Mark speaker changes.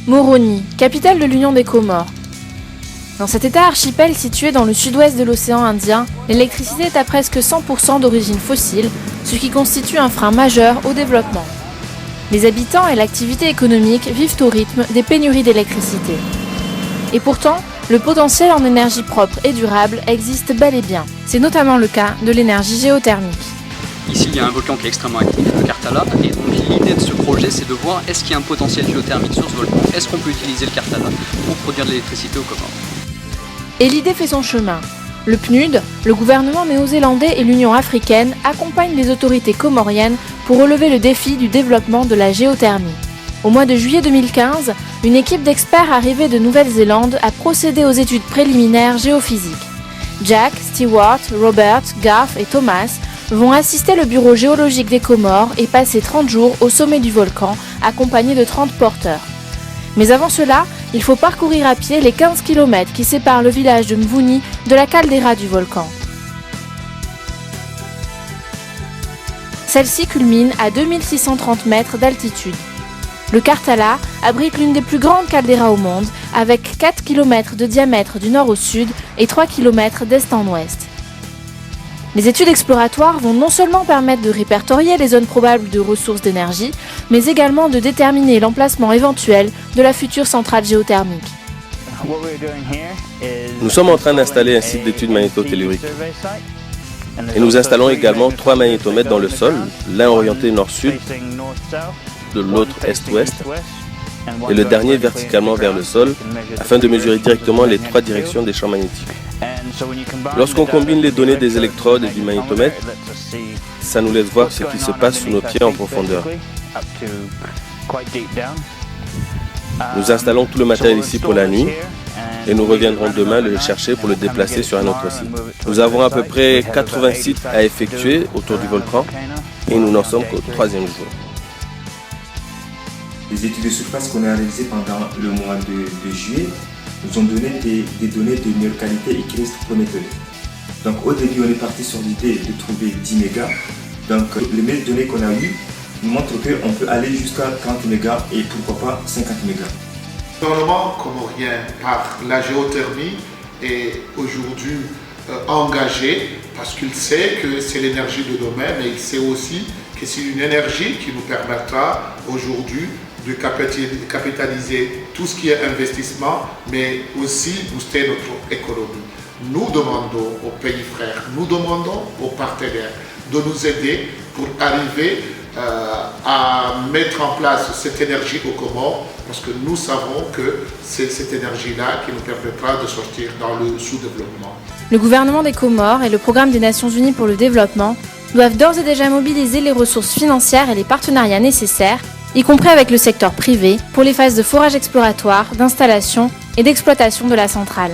Speaker 1: Moroni, capitale de l'Union des Comores. Dans cet état archipel situé dans le sud-ouest de l'océan Indien, l'électricité est à presque 100% d'origine fossile, ce qui constitue un frein majeur au développement. Les habitants et l'activité économique vivent au rythme des pénuries d'électricité. Et pourtant, le potentiel en énergie propre et durable existe bel et bien. C'est notamment le cas de l'énergie géothermique.
Speaker 2: Ici, il y a un volcan qui est extrêmement actif, le Karthala, et donc l'idée de ce projet, c'est de voir est-ce qu'il y a un potentiel géothermique sur ce volcan, est-ce qu'on peut utiliser le Karthala pour produire de l'électricité aux Comores.
Speaker 1: Et l'idée fait son chemin. Le PNUD, le gouvernement néo-zélandais et l'Union africaine accompagnent les autorités comoriennes pour relever le défi du développement de la géothermie. Au mois de juillet 2015, une équipe d'experts arrivés de Nouvelle-Zélande a procédé aux études préliminaires géophysiques. Jack, Stewart, Robert, Garth et Thomas vont assister le bureau géologique des Comores et passer 30 jours au sommet du volcan, accompagnés de 30 porteurs. Mais avant cela, il faut parcourir à pied les 15 km qui séparent le village de Mvuni de la caldeira du volcan. Celle-ci culmine à 2630 mètres d'altitude. Le Karthala abrite l'une des plus grandes calderas au monde, avec 4 km de diamètre du nord au sud et 3 km d'est en ouest. Les études exploratoires vont non seulement permettre de répertorier les zones probables de ressources d'énergie, mais également de déterminer l'emplacement éventuel de la future centrale géothermique.
Speaker 3: Nous sommes en train d'installer un site d'études magnétotelluriques. Et nous installons également 3 magnétomètres dans le sol, l'un orienté nord-sud, de l'autre est-ouest, et le dernier verticalement vers le sol, afin de mesurer directement les 3 directions des champs magnétiques. Lorsqu'on combine les données des électrodes et du magnétomètre, ça nous laisse voir ce qui se passe sous nos pieds en profondeur. Nous installons tout le matériel ici pour la nuit et nous reviendrons demain le chercher pour le déplacer sur un autre site. Nous avons à peu près 80 sites à effectuer autour du volcan et nous n'en sommes qu'au 3e jour.
Speaker 4: Les études de surface qu'on a réalisées pendant le mois de juillet nous ont donné des données de meilleure qualité et qui restent prometteuses. Donc au début, on est parti sur l'idée de trouver 10 mégas. Donc les meilleures données qu'on a eues nous montrent qu'on peut aller jusqu'à 40 mégas et pourquoi pas 50 mégas.
Speaker 5: Le gouvernement comorien, par la géothermie, est aujourd'hui engagé parce qu'il sait que c'est l'énergie de demain, mais il sait aussi que c'est une énergie qui nous permettra aujourd'hui de capitaliser tout ce qui est investissement, mais aussi booster notre économie. Nous demandons aux pays frères, nous demandons aux partenaires de nous aider pour arriver à mettre en place cette énergie aux Comores, parce que nous savons que c'est cette énergie-là qui nous permettra de sortir dans le sous-développement.
Speaker 1: Le gouvernement des Comores et le Programme des Nations Unies pour le développement doivent d'ores et déjà mobiliser les ressources financières et les partenariats nécessaires, y compris avec le secteur privé, pour les phases de forage exploratoire, d'installation et d'exploitation de la centrale.